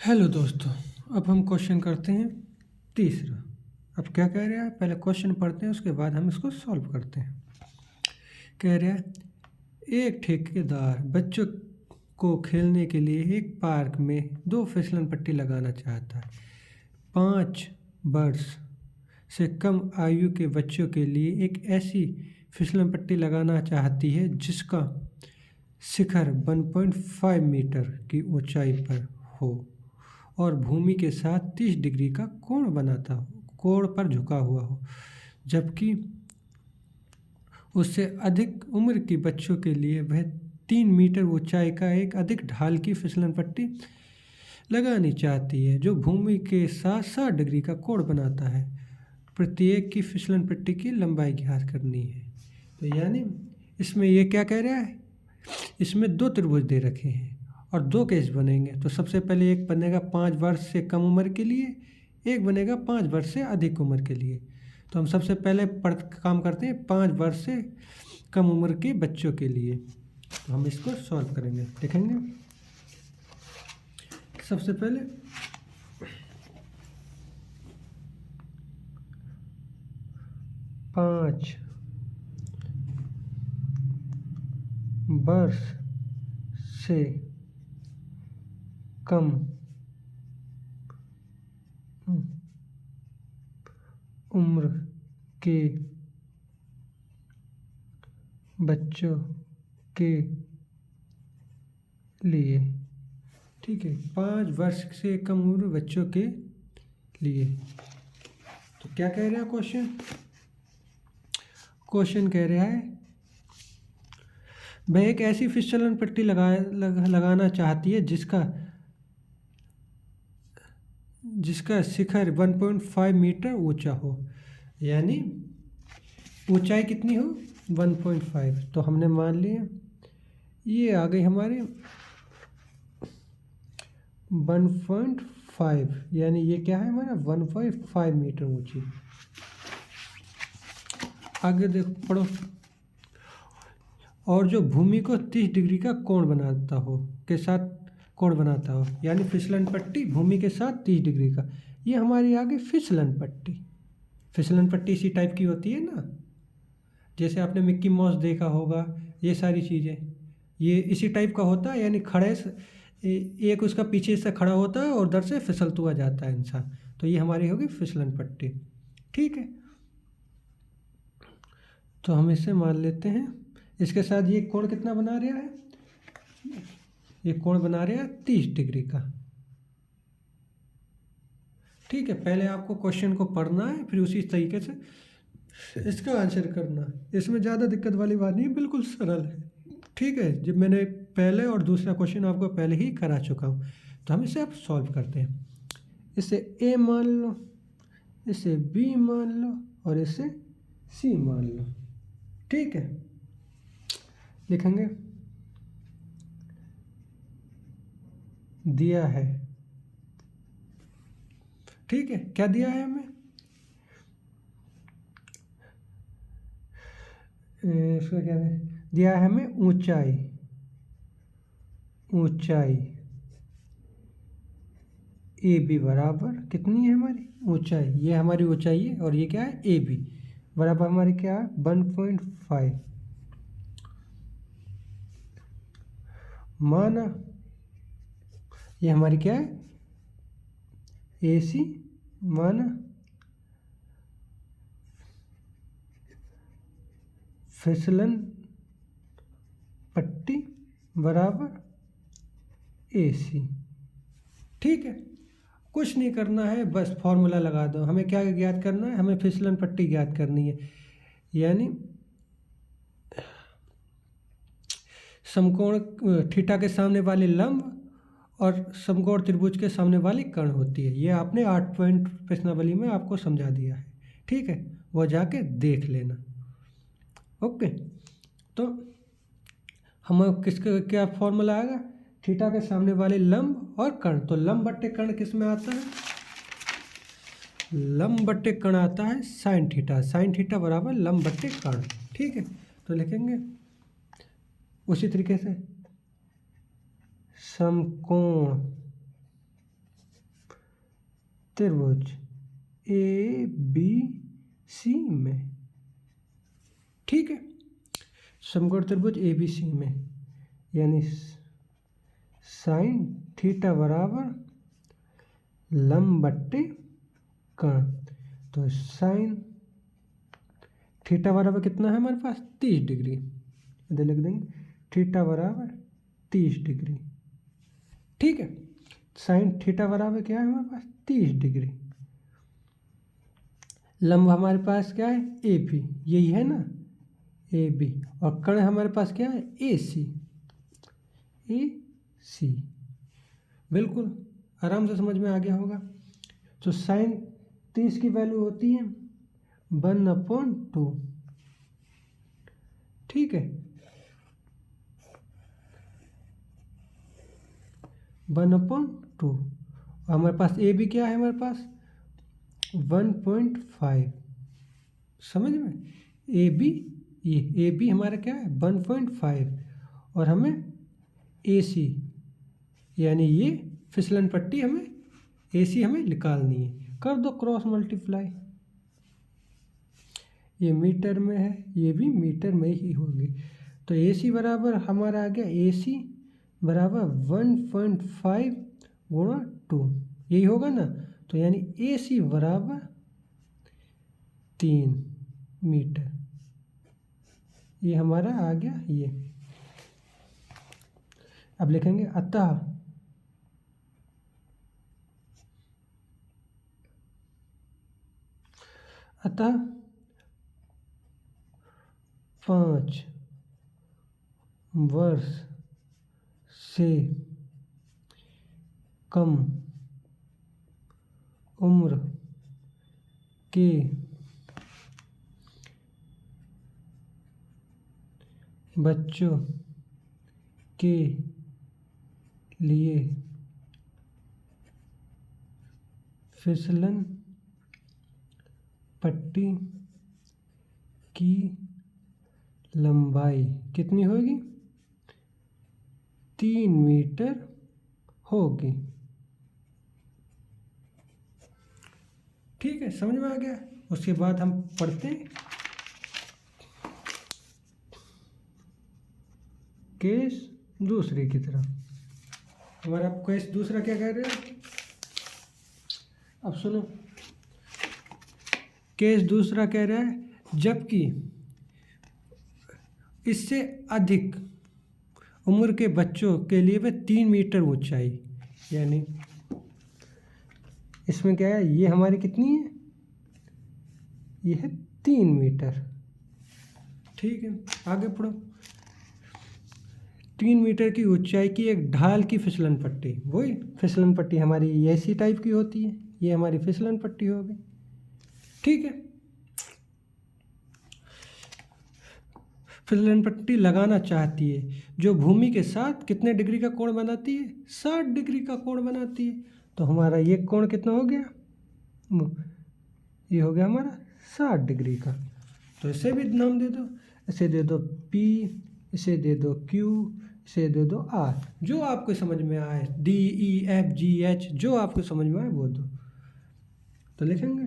Hello दोस्तों। अब हम क्वेश्चन करते हैं तीसरा। अब क्या कह रहा है, पहले क्वेश्चन पढ़ते हैं उसके बाद हम इसको सॉल्व करते हैं। कह रहा है एक ठेकेदार बच्चों को खेलने के लिए एक पार्क में 2 फिसलन पट्टी लगाना चाहता है। 5 वर्ष से कम आयु के बच्चों के लिए एक ऐसी फिसलन पट्टी लगाना चाहती है जिसका शिखर 1.5 मीटर की ऊंचाई पर हो और भूमि के साथ 30 डिग्री का कोण पर झुका हुआ हो, जबकि उससे अधिक उम्र के बच्चों के लिए वह 3 मीटर ऊंचाई का एक अधिक ढाल की फिसलन पट्टी लगानी चाहती है जो भूमि के साथ 60 डिग्री का कोण बनाता है। प्रत्येक की फिसलन पट्टी की लंबाई ज्ञात करनी है। तो यानी इसमें ये क्या कह रहा है, इसमें 2 त्रिभुज दे रखे हैं और 2 केस बनेंगे। तो सबसे पहले एक बनेगा 5 वर्ष से कम उम्र के लिए, एक बनेगा 5 वर्ष से अधिक उम्र के लिए। तो हम सबसे पहले काम करते हैं 5 वर्ष से कम उम्र के बच्चों के लिए। तो हम इसको सॉल्व करेंगे, देखेंगे। सबसे पहले 5 वर्ष से कम उम्र के बच्चों के लिए, ठीक है, 5 वर्ष से कम उम्र बच्चों के लिए। तो क्या कह रहा है क्वेश्चन कह रहा है वह एक ऐसी फिसलन पट्टी लगाना चाहती है जिसका शिखर 1.5 मीटर ऊंचा हो, यानी ऊंचाई कितनी हो 1.5। तो हमने मान लिया ये आ गई हमारे 1.5, यानी ये क्या है हमारा 1.5 मीटर ऊंची। आगे देखो, पढ़ो। और जो भूमि को 30 डिग्री का कोण बनाता हो के साथ कोण बनाता हो, यानी फिसलन पट्टी भूमि के साथ 30 डिग्री का। ये हमारी आगे फिसलन पट्टी इसी टाइप की होती है ना, जैसे आपने मिक्की माउस देखा होगा, ये सारी चीज़ें ये इसी टाइप का होता है। यानी खड़े से एक उसका पीछे से खड़ा होता है और उधर से फिसलता हुआ जाता है इंसान। तो ये हमारी होगी फिसलन पट्टी, ठीक है। तो हम इसे मान लेते हैं। इसके साथ ये कोण कितना बना रहा है, ये कोण बना रहा है 30 डिग्री का, ठीक है। पहले आपको क्वेश्चन को पढ़ना है, फिर उसी तरीके से इसका आंसर करना है। इसमें ज़्यादा दिक्कत वाली बात नहीं है, बिल्कुल सरल है, ठीक है। जब मैंने पहले और दूसरा क्वेश्चन आपको पहले ही करा चुका हूँ। तो हम इसे अब सॉल्व करते हैं। इसे ए मान लो, इसे बी मान लो और इसे सी मान लो, ठीक है। लिखेंगे दिया है, ठीक है। क्या दिया है हमें, इसको क्या दिया है हमें, ऊंचाई ए बी बराबर कितनी है हमारी ऊंचाई, ये हमारी ऊंचाई है और ये क्या है ए बी बराबर हमारी क्या है 1.5 माना। ये हमारी क्या है ए सी माना फिसलन पट्टी बराबर ए सी, ठीक है। कुछ नहीं करना है, बस फॉर्मूला लगा दो। हमें क्या ज्ञात करना है, हमें फिसलन पट्टी ज्ञात करनी है। यानी समकोण थीटा के सामने वाली लंब और समकोण त्रिभुज के सामने वाली कर्ण होती है। ये आपने 8 पॉइंट प्रश्नावली में आपको समझा दिया है, ठीक है। वो जाके देख लेना, ओके। तो हम किसका क्या फॉर्मूला आएगा, थीटा के सामने वाले लंब और कर्ण। तो लंब बट्टे कर्ण किस में आता है, लंब बट्टे कर्ण आता है साइन थीटा बराबर लंब बट्टे कर्ण, ठीक है। तो लिखेंगे उसी तरीके से समकोण त्रिभुज ए बी सी में, ठीक है। समकोण त्रिभुज ए बी सी में, यानी साइन थीटा बराबर लंब बट्टे कर्ण। तो साइन थीटा बराबर कितना है हमारे पास, 30 डिग्री। इधर लिख देंगे थीटा बराबर 30 डिग्री, ठीक है। साइन थीटा बराबर क्या है हमारे पास, 30 डिग्री। लंब हमारे पास क्या है, ए बी, यही है ना, ए बी। और कर्ण हमारे पास क्या है, ए सी, ए सी। बिल्कुल आराम से समझ में आ गया होगा। तो साइन 30 की वैल्यू होती है 1/2, ठीक है, 1/2। हमारे पास ए बी क्या है, हमारे पास 1.5, समझ में। ए बी, ये ए बी हमारा क्या है 1.5, और हमें ए सी यानी ये फिसलन पट्टी हमें ए सी हमें निकालनी है। कर दो क्रॉस मल्टीप्लाई, ये मीटर में है, ये भी मीटर में ही होगी। तो ए सी बराबर हमारा आ गया, ए सी बराबर 1.5 गुणा 2, यही होगा ना। तो यानी ए सी बराबर 3 मीटर, ये हमारा आ गया ये। अब लिखेंगे अतः अतः 5 वर्ष से कम उम्र के बच्चों के लिए फिसलन पट्टी की लंबाई कितनी होगी, 3 मीटर होगी, ठीक है। समझ में आ गया। उसके बाद हम पढ़ते हैं केस दूसरे की तरफ। हमारा केस दूसरा क्या कह रहे हैं, अब सुनो। केस दूसरा कह रहा है जबकि इससे अधिक उम्र के बच्चों के लिए वह 3 मीटर ऊंचाई, यानी इसमें क्या है, ये हमारी कितनी है, ये है 3 मीटर, ठीक है। आगे पढ़ो। 3 मीटर की ऊंचाई की एक ढाल की फिसलन पट्टी, वही फिसलन पट्टी हमारी ऐसी टाइप की होती है, ये हमारी फिसलन पट्टी हो गई, ठीक है। फिसलन पट्टी लगाना चाहती है जो भूमि के साथ कितने डिग्री का कोण बनाती है, 60 डिग्री का कोण बनाती है। तो हमारा ये कोण कितना हो गया, ये हो गया हमारा 60 डिग्री का। तो इसे भी नाम दे दो, इसे दे दो P, इसे दे दो Q, इसे दे दो R, जो आपको समझ में आए, D E F G H, जो आपको समझ में आए वो दो। तो लिखेंगे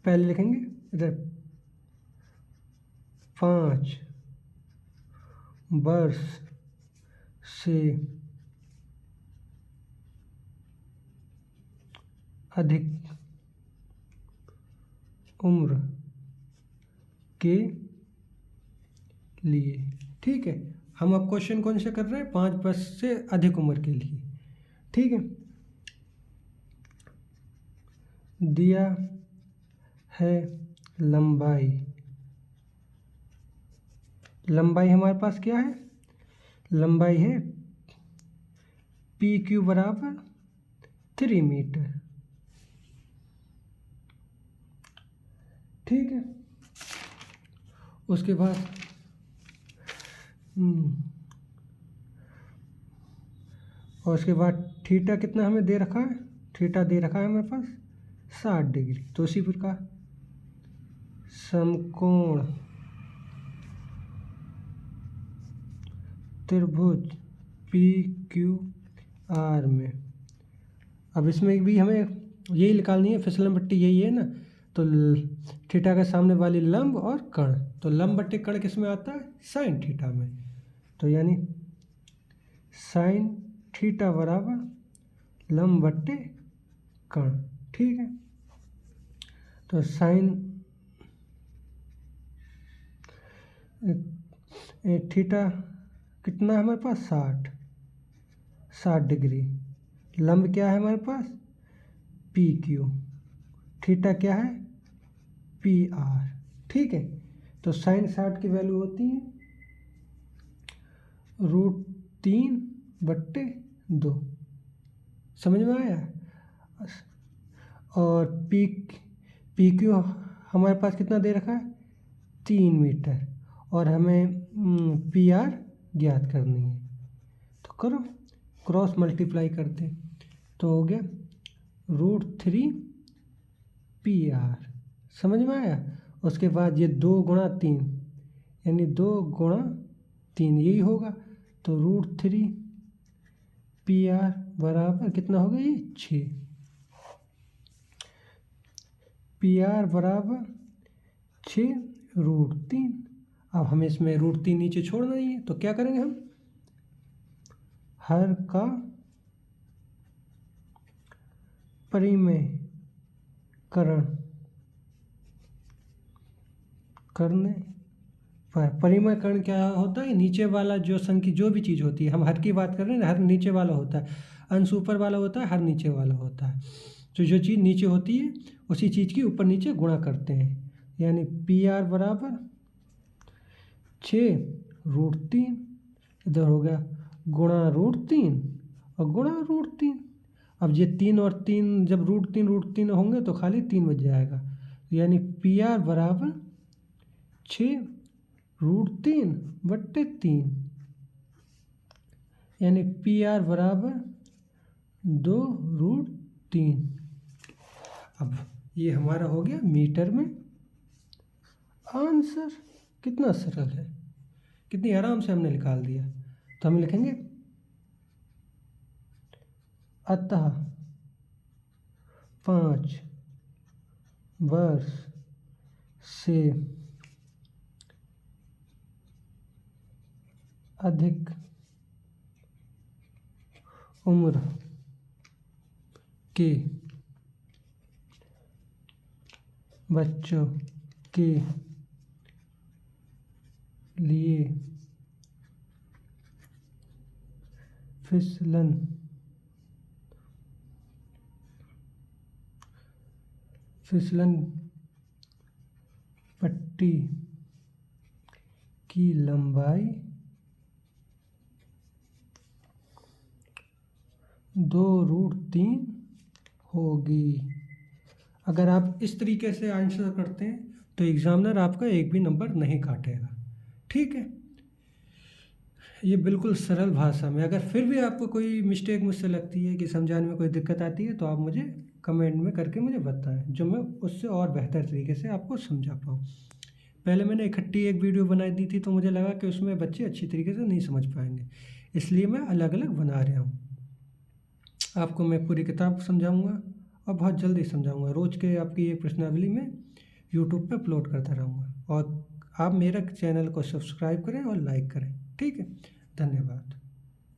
पहले लिखेंगे इधर 5 वर्ष से अधिक उम्र के लिए, ठीक है। हम अब क्वेश्चन कौन से कर रहे हैं, 5 वर्ष से अधिक उम्र के लिए, ठीक है। दिया है लंबाई, लंबाई हमारे पास क्या है, लंबाई है PQ बराबर 3 मीटर, ठीक है। उसके बाद और उसके बाद थीटा कितना हमें दे रखा है, थीटा दे रखा है हमारे पास 60 डिग्री। तो इसी प्रकार समकोण त्रिभुज पी क्यू आर में। अब इसमें भी हमें यही निकालनी है, फिसलन पट्टी यही है ना, तो थीटा के सामने वाली लंब और कर्ण, तो लंब बट्टे कर्ण किस में आता है, साइन थीटा में। तो यानी साइन थीटा बराबर लंब बट्टे कर्ण, ठीक है। तो साइन थीटा कितना है हमारे पास, 60 डिग्री। लंब क्या है हमारे पास, पी क्यू। थीटा क्या है, पी आर, ठीक है। तो साइन 60 की वैल्यू होती है √3/2। समझ में आया। और पी क्यू हमारे पास कितना दे रखा है, 3 मीटर, और हमें पी आर ज्ञात करनी है। तो करो, क्रॉस मल्टीप्लाई करते, तो हो गया √3 PR। समझ में आया। उसके बाद ये 2 × 3 यानी 2 × 3 यही होगा, तो √3PR बराबर कितना होगा, ये 6। PR बराबर 6√3। अब हमें इसमें √3 नीचे छोड़ना ही है, तो क्या करेंगे हम, हर का परिमेयकरण करने पर। परिमेयकरण क्या होता है, नीचे वाला जो संख्या जो भी चीज़ होती है, हम हर की बात कर रहे हैं ना, हर नीचे वाला होता है, अंश ऊपर वाला होता है, हर नीचे वाला होता है। तो जो चीज़ नीचे होती है उसी चीज़ की ऊपर नीचे गुणा करते हैं, यानी PR बराबर 6√3, इधर हो गया गुणा √3 और गुणा √3। अब ये 3 और 3 जब √3 होंगे तो खाली 3 बच जाएगा, यानी PR बराबर 6√3/3, यानी PR बराबर 2√3। अब ये हमारा हो गया मीटर में आंसर। कितना सरल है, कितनी आराम से हमने निकाल दिया। तो हम लिखेंगे, अतः 5 वर्ष से अधिक उम्र के बच्चों के लिए फिसलन पट्टी की लंबाई 2√3 होगी। अगर आप इस तरीके से आंसर करते हैं तो एग्जामिनर आपका एक भी नंबर नहीं काटेगा, ठीक है। ये बिल्कुल सरल भाषा में। अगर फिर भी आपको कोई मिस्टेक मुझसे लगती है कि समझाने में कोई दिक्कत आती है, तो आप मुझे कमेंट में करके मुझे बताएं, जो मैं उससे और बेहतर तरीके से आपको समझा पाऊँ। पहले मैंने इकट्ठी एक वीडियो बना दी थी, तो मुझे लगा कि उसमें बच्चे अच्छी तरीके से नहीं समझ पाएंगे, इसलिए मैं अलग अलग बना रहा हूँ। आपको मैं पूरी किताब समझाऊँगा और बहुत जल्दी समझाऊँगा। रोज़ के आपकी ये प्रश्नावली में यूट्यूब पे अपलोड करता रहूँगा, और आप मेरा चैनल को सब्सक्राइब करें और लाइक करें, ठीक है। धन्यवाद।